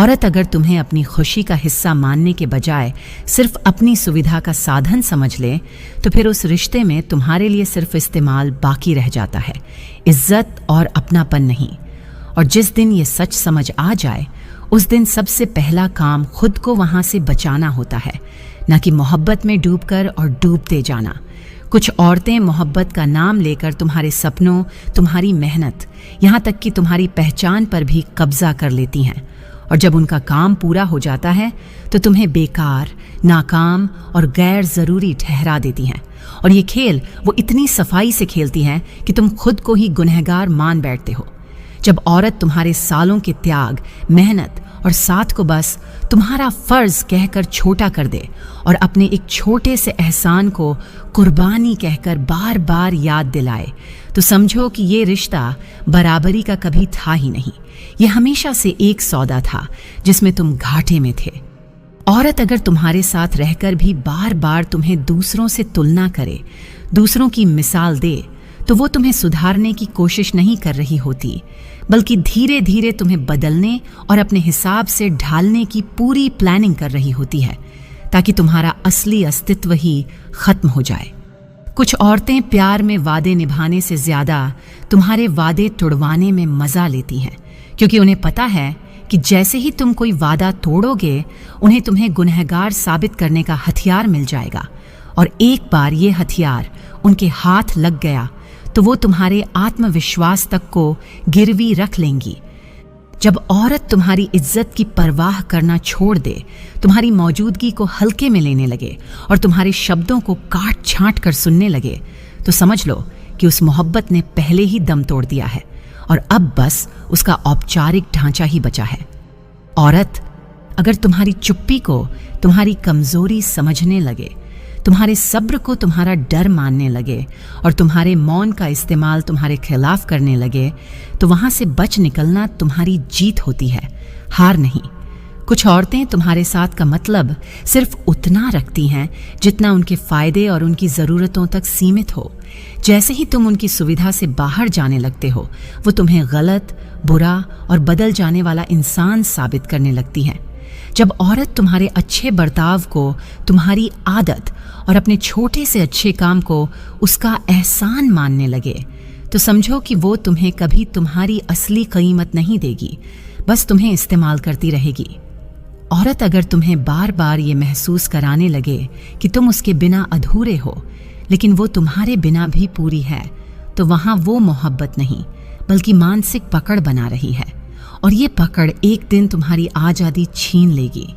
औरत अगर तुम्हें अपनी खुशी का हिस्सा मानने के बजाय सिर्फ अपनी सुविधा का साधन समझ ले, तो फिर उस रिश्ते में तुम्हारे लिए सिर्फ इस्तेमाल बाकी रह जाता है, इज्जत और अपनापन नहीं। और जिस दिन ये सच समझ आ जाए, उस दिन सबसे पहला काम खुद को वहां से बचाना होता है, न कि मोहब्बत में डूबकर और डूबते जाना। कुछ औरतें मोहब्बत का नाम लेकर तुम्हारे सपनों, तुम्हारी मेहनत, यहाँ तक कि तुम्हारी पहचान पर भी कब्जा कर लेती हैं, और जब उनका काम पूरा हो जाता है तो तुम्हें बेकार, नाकाम और गैर ज़रूरी ठहरा देती हैं। और ये खेल वो इतनी सफाई से खेलती हैं कि तुम खुद को ही गुनहगार मान बैठते हो। जब औरत तुम्हारे सालों के त्याग, मेहनत और साथ को बस तुम्हारा फर्ज कहकर छोटा कर दे और अपने एक छोटे से एहसान को कुर्बानी कहकर बार बार याद दिलाए, तो समझो कि ये रिश्ता बराबरी का कभी था ही नहीं। ये हमेशा से एक सौदा था जिसमें तुम घाटे में थे। औरत अगर तुम्हारे साथ रहकर भी बार बार तुम्हें दूसरों से तुलना करे, दूसरों की मिसाल दे, तो वो तुम्हें सुधारने की कोशिश नहीं कर रही होती, बल्कि धीरे धीरे तुम्हें बदलने और अपने हिसाब से ढालने की पूरी प्लानिंग कर रही होती है, ताकि तुम्हारा असली अस्तित्व ही खत्म हो जाए। कुछ औरतें प्यार में वादे निभाने से ज्यादा तुम्हारे वादे तोड़वाने में मजा लेती हैं, क्योंकि उन्हें पता है कि जैसे ही तुम कोई वादा तोड़ोगे, उन्हें तुम्हें गुनहगार साबित करने का हथियार मिल जाएगा। और एक बार ये हथियार उनके हाथ लग गया तो वो तुम्हारे आत्मविश्वास तक को गिरवी रख लेंगी। जब औरत तुम्हारी इज्जत की परवाह करना छोड़ दे, तुम्हारी मौजूदगी को हल्के में लेने लगे और तुम्हारे शब्दों को काट छांट कर सुनने लगे, तो समझ लो कि उस मोहब्बत ने पहले ही दम तोड़ दिया है और अब बस उसका औपचारिक ढांचा ही बचा है। औरत अगर तुम्हारी चुप्पी को तुम्हारी कमजोरी समझने लगे, तुम्हारे सब्र को तुम्हारा डर मानने लगे और तुम्हारे मौन का इस्तेमाल तुम्हारे खिलाफ करने लगे, तो वहां से बच निकलना तुम्हारी जीत होती है, हार नहीं। कुछ औरतें तुम्हारे साथ का मतलब सिर्फ उतना रखती हैं जितना उनके फायदे और उनकी ज़रूरतों तक सीमित हो। जैसे ही तुम उनकी सुविधा से बाहर जाने लगते हो, वो तुम्हें गलत, बुरा और बदल जाने वाला इंसान साबित करने लगती हैं। जब औरत तुम्हारे अच्छे बर्ताव को तुम्हारी आदत और अपने छोटे से अच्छे काम को उसका एहसान मानने लगे, तो समझो कि वो तुम्हें कभी तुम्हारी असली कीमत नहीं देगी, बस तुम्हें इस्तेमाल करती रहेगी। औरत अगर तुम्हें बार बार ये महसूस कराने लगे कि तुम उसके बिना अधूरे हो, लेकिन वो तुम्हारे बिना भी पूरी है, तो वहाँ वो मोहब्बत नहीं बल्कि मानसिक पकड़ बना रही है, और ये पकड़ एक दिन तुम्हारी आज़ादी छीन लेगी।